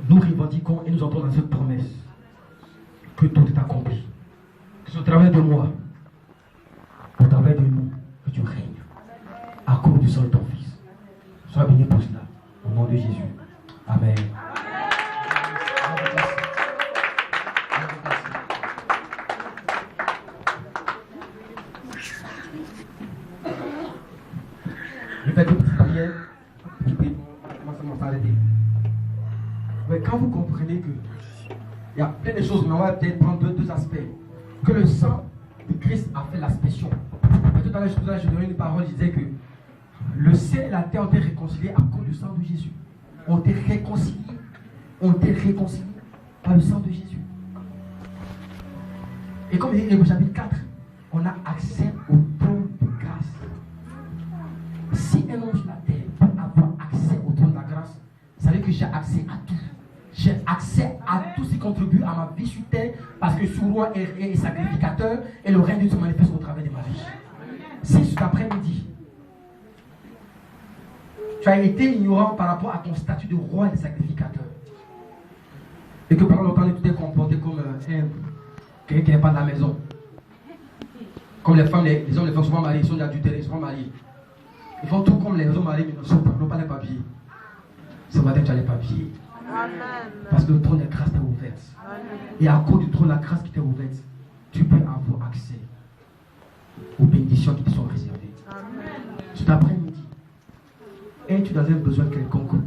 nous revendiquons et nous entrons dans cette promesse que tout est accompli. Que au travers de moi, au travers de nous, que tu règnes à cause du sang de ton Fils. Sois béni pour cela. Au nom de Jésus. Amen. Je fais une petite prière. Et puis, on va s'arrêter. Mais quand vous comprenez que il y a plein de choses, mais on va peut-être prendre deux aspects. Que le sang de Christ a fait l'aspersion. Tout à l'heure, je donnais une parole, je disais que le ciel et la terre ont été réconciliés à cause du sang de Jésus. Ont été réconciliés par le sang de Jésus. Et comme il dit au chapitre 4, on a accès au trône de grâce. Si un homme sur la terre peut avoir accès au trône de la grâce, ça veut dire que j'ai accès à tout. J'ai accès à tout ce qui contribue à ma vie sur terre parce que ce roi est sacrificateur et le règne de Dieu se manifeste au travers de ma vie. Si cet après-midi, tu as été ignorant par rapport à ton statut de roi et de sacrificateur et que pendant longtemps tu t'es comporté comme quelqu'un qui n'est pas de la maison, comme les femmes, les hommes, les femmes souvent mariés, ils sont des adultères, ils sont mariés. Ils font tout comme les hommes mariés, mais n'ont pas les papiers. Ce matin, tu as les papiers. Amen. Parce que le trône de grâce t'est ouvert. Et à cause du trône de la grâce qui t'est ouvert, tu peux avoir accès aux bénédictions qui te sont réservées. Cet après-midi, es-tu dans un besoin quelconque?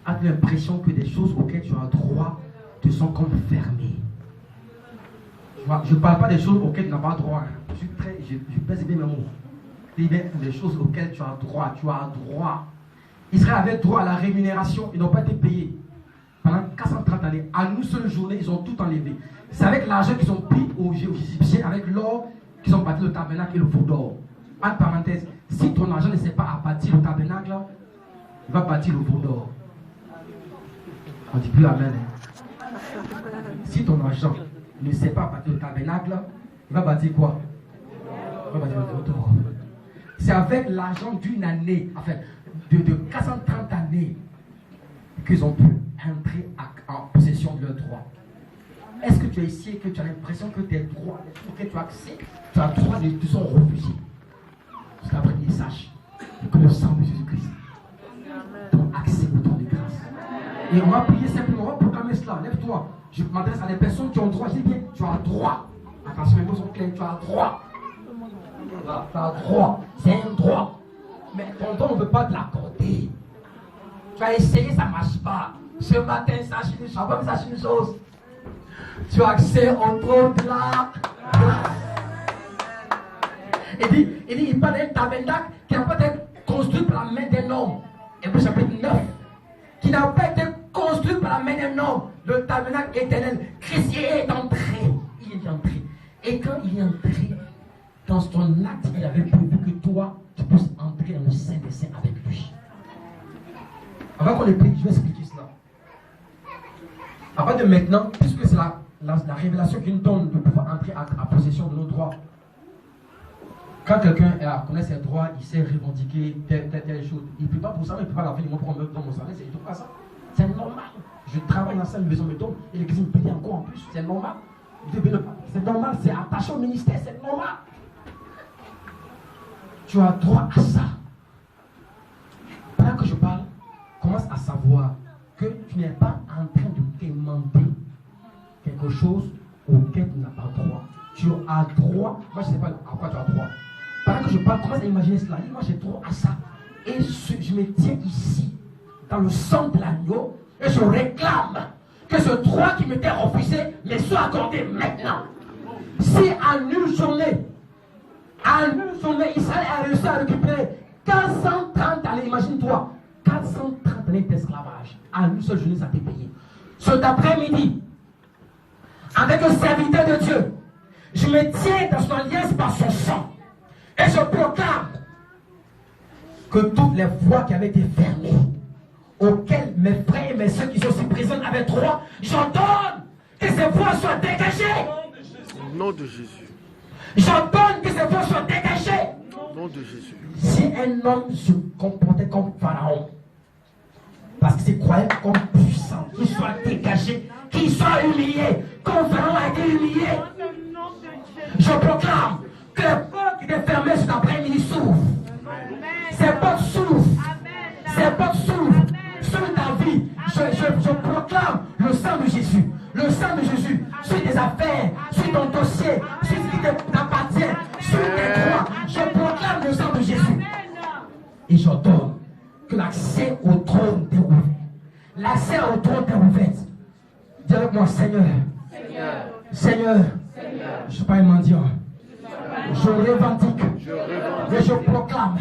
As-tu l'impression que des choses auxquelles tu as droit te sont comme fermées? Je ne parle pas des choses auxquelles tu n'as pas droit. Je pèse bien mes mots. Des choses auxquelles tu as droit. Israël avait droit à la rémunération. Ils n'ont pas été payés. Pendant 430 années, en une seule journée, ils ont tout enlevé. C'est avec l'argent qu'ils ont pris aux Égyptiens, avec l'or, qu'ils ont bâti le tabernacle et le veau d'or. Entre parenthèses, si ton argent ne sait pas à bâtir le tabernacle, il va bâtir le veau d'or. On ne dit plus amen. Si ton argent ne sait pas bâtir le tabernacle, il va bâtir quoi? Il va bâtir le veau d'or. C'est avec l'argent d'une année, enfin, de 430 années, qu'ils ont pu entrer en possession de leurs droits. Est-ce que tu es ici et que tu as l'impression que tes droits, les trucs auxquels tu as accès, tu as droit de te sont refusés? Parce qu'après, il sache que le sang de Jésus-Christ donne accès au temps de grâce. Et on va prier simplement, on va proclamer cela. Lève-toi. Je m'adresse à des personnes qui ont droit. Je dis bien, tu as droit. Attention, mes mots sont clairs, tu as droit. Tu as droit. C'est un droit. Mais ton don, on ne veut pas te l'accorder. Tu as essayé, ça ne marche pas. Ce matin, sache une chose. Tu as accès au trône de la grâce. Il parle d'un tabernacle qui n'a pas été construit par la main d'un homme. Hébreux chapitre 9. Qui n'a pas été construit par la main d'un homme. Le tabernacle éternel. Christ est entré. Il est entré. Et quand il est entré, dans son acte, il avait prévu que toi, tu puisses entrer dans le Saint des Saints avec lui. Avant qu'on le prie, je vais expliquer cela. À partir de maintenant, puisque c'est la révélation qui nous donne de pouvoir entrer à possession de nos droits. Quand quelqu'un connaît ses droits, il sait revendiquer telle chose. Il ne peut pas pour ça, il ne peut pas la fin du mois pour me donner mon salaire, c'est tout pas ça. C'est normal. Je travaille dans cette maison, mais donc, et l'église me paye encore en plus, c'est normal. C'est normal, c'est attaché au ministère, c'est normal. Tu as droit à ça. Pendant que je parle, commence à savoir que tu n'es pas en train de demander quelque chose auquel tu n'as pas droit. Tu as droit. Moi, je ne sais pas à quoi tu as droit. Pendant que je parle, commence à imaginer cela. Moi, j'ai droit à ça. Et je me tiens ici, dans le sang de l'agneau, et je réclame que ce droit qui m'était refusé me soit accordé maintenant. Si en une journée, Israël a réussi à récupérer 430 années, imagine-toi, 430 années d'esclavage. En une seule journée, ça t'est payé. Cet après-midi, avec le serviteur de Dieu, je me tiens dans son alliance par son sang. Et je proclame que toutes les voies qui avaient été fermées, auxquelles mes frères et mes soeurs qui sont aussi présents avaient droit, j'ordonne que ces voies soient dégagées. Au nom de Jésus. J'ordonne que ces voies soient dégagées. Au nom de Jésus. Si un homme se comportait comme Pharaon, parce qu'il se croyait comme puissant, sang, qu'il soit dégagé, qu'il soit humilié, comme Pharaon a été humilié. Je proclame que les portes qui étaient fermées cet après-midi s'ouvrent. Ces portes s'ouvrent. Ces portes s'ouvrent sur ta vie. Je proclame le sang de Jésus. Le sang de Jésus sur tes affaires, sur ton dossier, sur ce qui t'appartient, sur tes droits. Je proclame le sang de Jésus. Et j'ordonne que l'accès au trône t'est ouvert. L'accès au trône t'est ouvert. Dis avec moi, Seigneur. Seigneur. Je ne suis pas un mendiant. Je revendique et je proclame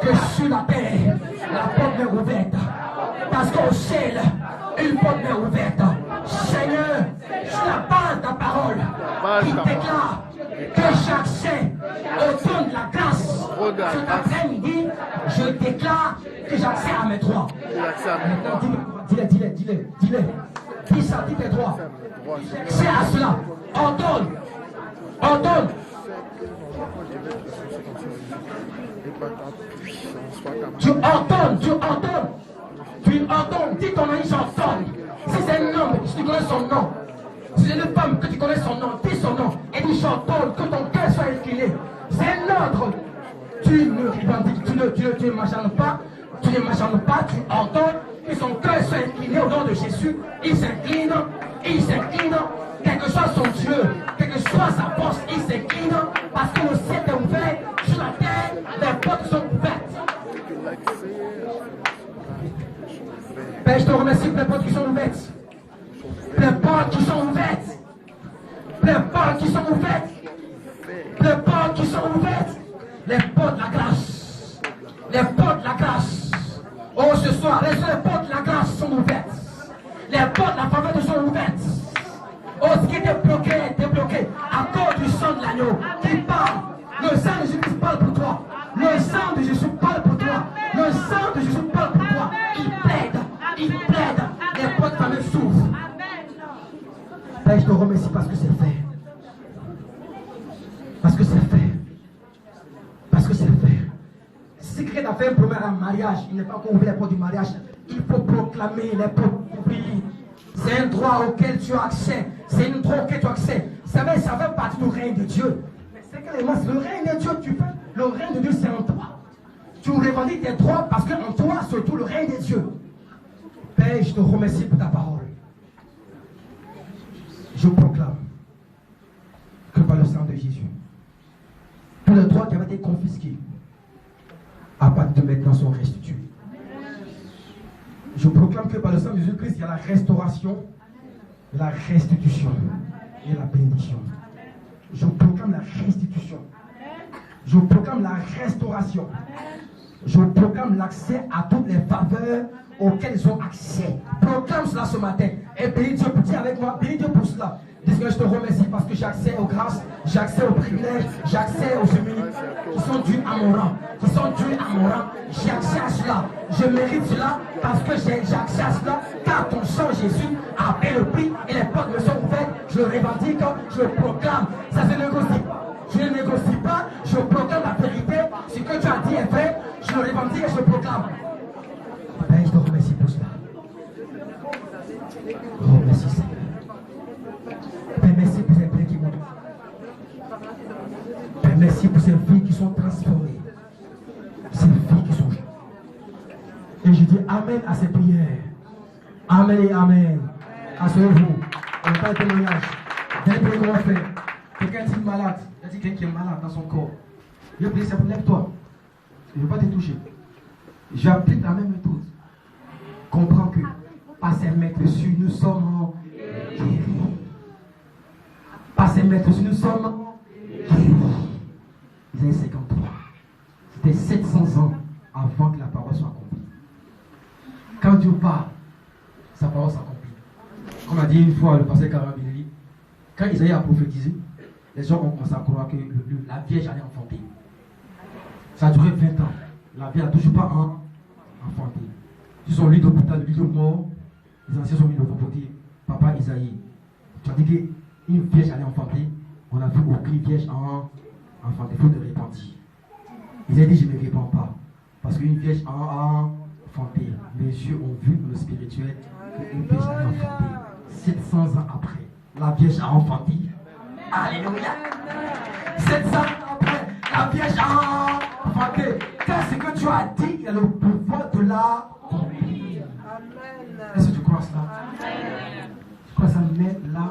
que sur la terre, la porte m'est ouverte. Parce qu'au ciel, une porte m'est ouverte. Seigneur, sur la base de ta parole, qui déclare que j'accède au trône de la grâce. Cet après-midi, je déclare que j'accède à mes droits. Dis-le. Dis ça, dis tes droits. C'est à cela. Ordonne. Tu ordonnes. Dis ton ami, j'ordonne. Si c'est un homme, si tu connais son nom. Si c'est une femme, que tu connais son nom, dis son nom. Et dis j'ordonne que ton cœur soit incliné. C'est un ordre. Tu ne revendiques, tu ne m'acharnes pas. Tu ordonnes que son cœur soit incliné au nom de Jésus. Il s'incline. Quel que soit son Dieu, quelle que soit sa force, il s'incline parce que le ciel est ouvert sur la terre, les portes sont ouvertes. Père, je te remercie pour les portes qui sont ouvertes. Les portes qui sont ouvertes. Les portes qui sont ouvertes. Les portes qui sont ouvertes. Les portes de la grâce. Les portes de la grâce. Oh, ce soir, les portes de la grâce sont ouvertes. Les portes de la faveur sont ouvertes. Oh, ce qui était bloqué à cause du sang de l'agneau qui parle. Le sang de Jésus parle pour toi. Le sang de Jésus parle pour toi. Le sang de Jésus parle pour toi. Il plaide. Les portes fermées s'ouvrent. Père, je te remercie parce que c'est fait. Parce que c'est fait. Si quelqu'un a fait un premier mariage, il n'est pas encore ouvert les portes du mariage. Il faut proclamer les portes oubliées. C'est un droit auquel tu as accès. C'est un droit auquel tu as accès. Vous savez, ça fait partie du règne de Dieu. Mais c'est que le règne de Dieu, le règne de Dieu, c'est en toi. Tu revendiques tes droits parce qu'en toi, surtout le règne de Dieu. Père, je te remercie pour ta parole. Je proclame que par le sang de Jésus, tous les droits qui avaient été confisqués, à partir de maintenant, sont restitués. Je proclame que par le sang de Jésus-Christ, il y a la restauration, la restitution et la bénédiction. Je proclame la restitution. Je proclame la restauration. Je proclame l'accès à toutes les faveurs auxquelles ils ont accès. Proclame cela ce matin. Et bénis Dieu, dis avec moi, bénis Dieu pour cela. Dis que je te remercie parce que j'ai accès aux grâces, j'ai accès aux privilèges, j'ai accès aux humilités qui sont dus à mon rang. J'ai accès à cela. Je mérite cela parce que j'ai accès à cela. Car ton sang Jésus a payé le prix et les portes me sont ouvertes. Je le revendique, je le proclame. Ça se négocie pas. Je ne négocie pas, je proclame la vérité. Ce que tu as dit est vrai. Je le revendique et je le proclame. Père, je te remercie pour cela. Oh, merci Seigneur. Père, merci pour ces prières qui montent. Père, merci pour ces vies qui sont transformées. Ces vies qui sont. Et je dis Amen à ces prières. Amen et Amen. Asseyez-vous. On n'a pas de témoignage. Dernier comment faire. Quelqu'un est malade. Il a dit quelqu'un qui est malade dans son corps. Il a dit lève-toi. Je ne veux pas te toucher. Je vais appliquer la même méthode. Comprends que par ses maîtres dessus, nous sommes guéris. Par ses maîtres dessus, nous sommes guéris. Isaïe 53. C'était 700 ans avant que la parole soit accomplie. Quand Dieu parle, sa parole s'accomplit. Comme a dit une fois le pasteur Karabili, quand Isaïe a prophétisé, les gens ont commencé à croire que la Vierge allait enfanter. Ça a duré 20 ans. La Vierge n'a toujours pas enfanté. Ils sont lit d'hôpital, lit de mort. Les anciens sont mis devant pour dire Papa Isaïe, tu as dit qu'une vierge allait enfanter. On n'a vu aucune vierge enfanter. Il faut te repentir. Ils ont dit je ne me réponds pas. Parce qu'une vierge a enfanté. Mes yeux ont vu dans le spirituel qu'une vierge 700 ans après, la Vierge a enfanté. Alléluia. 700 ans après, la Vierge a enfanté. Car ce que tu as dit, il y a le pouvoir de l'accomplir. Est-ce que tu crois cela? Je crois que ça met là